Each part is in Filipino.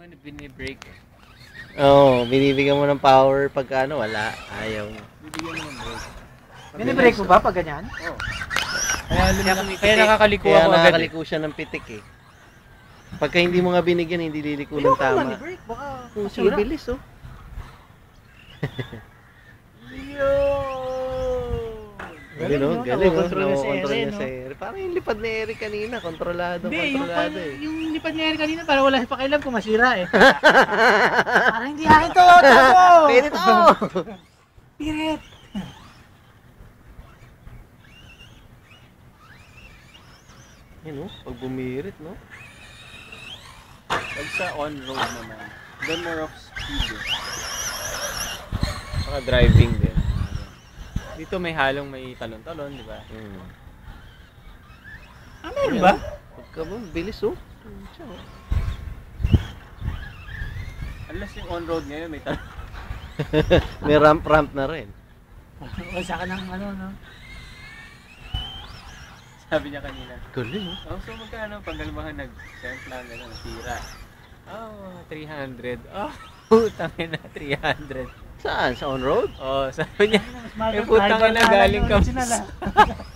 mo na binibrake. Oo, binibigyan mo ng power pagka ano, wala. Ayaw. Bibigyan mo ng brake. Binibrake mo ba pag ganyan? Oo. Kaya nakakaliko Kaya ako agad. nakakaliko siya ng pitik eh. Pagka hindi mo nga binigyan, hindi liliko ng tama. Brake, baka Ang bilis oh. Yo! Galing no? Galing oh. Nakokontrol niya si Nakokontrol Ere, niya si Ere. Parang yung lipad ni Ere kanina. Kontrolado eh. yung lipad niya kanina para wala sa pakialam kung masira eh. Parang hindi akin to, Tago! Pwede to! Pirit! Yan oh, pag bumirit no? Pag sa on-road naman, then more of speed eh. Saka driving din. Dito may halong may talon-talon, di ba? Meron ba? Pagka mo, bilis oh. Unless yung on-road ngayon may talon. May ramp na rin. Wasa ka ng ano, no? Sabi niya kanina. Galing oh. Oh, so magkano pag galmahan nag-sempla na nasira? Oh, 300. Oh, putang ina, 300. Saan? Sa on-road? Oh, sabi niya, putang ina, galing ka.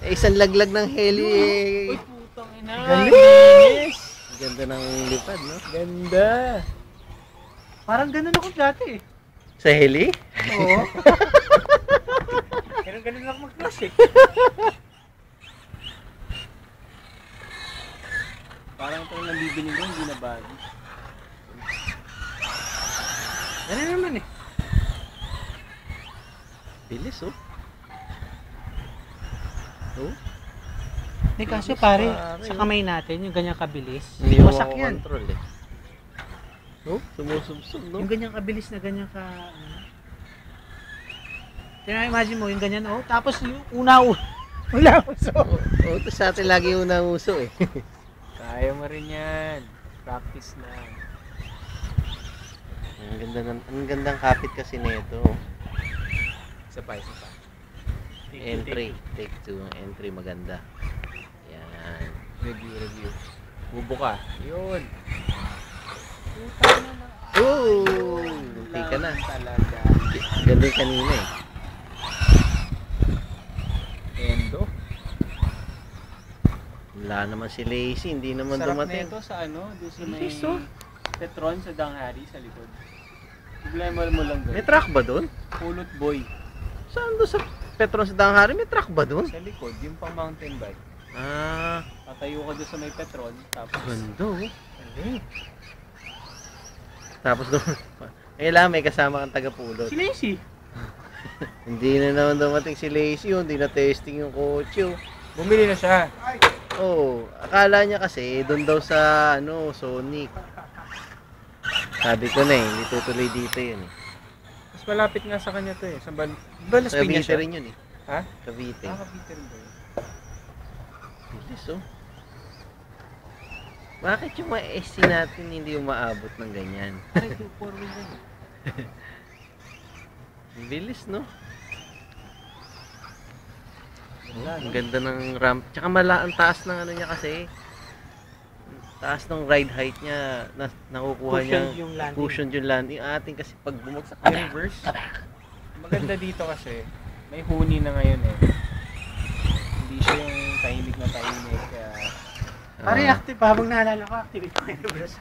Eh, isang laglag ng heli eh. Uy, putang ina. Galing! Ganda ng lipad no? Ganda. Parang ganun ako dati eh. Sa heli? Oo. Ganun lang mag-class eh. Parang ito lang bibili ko, hindi na bago. Ganun naman eh. Bilis oh. Oh? Hindi kasi pare, sa kamay natin, yung ganyang kabilis, Hindi mo wasak yan. control eh. Oh, sumusubsob no? Yung ganyang kabilis na ganyan ka, imagine mo, yung ganyan, oh, tapos yung wala uso. Oh, tapos sa atin lagi yung uso eh. Kaya mo rin yan. Practice na. Ang gandang kapit kasi nito. Isa pa, isa pa. Entry, take two, entry maganda. Yan. Review. Bubo ka. Yun. Oh, hindi ka na. Talaga. Ganda yung kanina eh. Endo. Wala naman si Lacey, hindi naman Sarap dumating. nito sa ano, doon sa may Bilis, oh. Petron sa Danghari sa likod. Problema mo lang doon. May truck ba doon? Pulot boy. Saan doon sa Petron sa Danghari? May truck ba doon? Sa likod, yung pang mountain bike. Ah, Tatayo ka doon sa may Petron, tapos ganda oh. Tapos doon, kailangan may kasama kang taga-pulot. Si Lacey. Hindi na naman dumating si Lacey oh, hindi na testing yung kotse oh. bumili na siya. Oh, akala niya kasi doon daw sa ano, Sonic. Sabi ko na eh, hindi tutuloy dito yun eh. Mas malapit nga sa kanya to eh. Sa Balas Piñas Cavite siya. rin yun eh. Ha? Cavite. Cavite rin ba yun? Bilis oh. Bakit yung mga SC natin hindi umaabot ng ganyan? Ay, 4 wheel yan. Bilis no? Ganda, Ang no? ganda ng ramp. Tsaka ang taas ng ano niya kasi. Taas ng ride height niya. Nakukuha niya. Cushioned yung landing. Cushioned yung landing. Ating kasi pag bumagsak. Yung reverse. Maganda dito kasi may huni na ngayon eh. Hindi siya yung tahimik na tahimik. Kaya Pare, active. Habang naalala ko, active ko yung braso.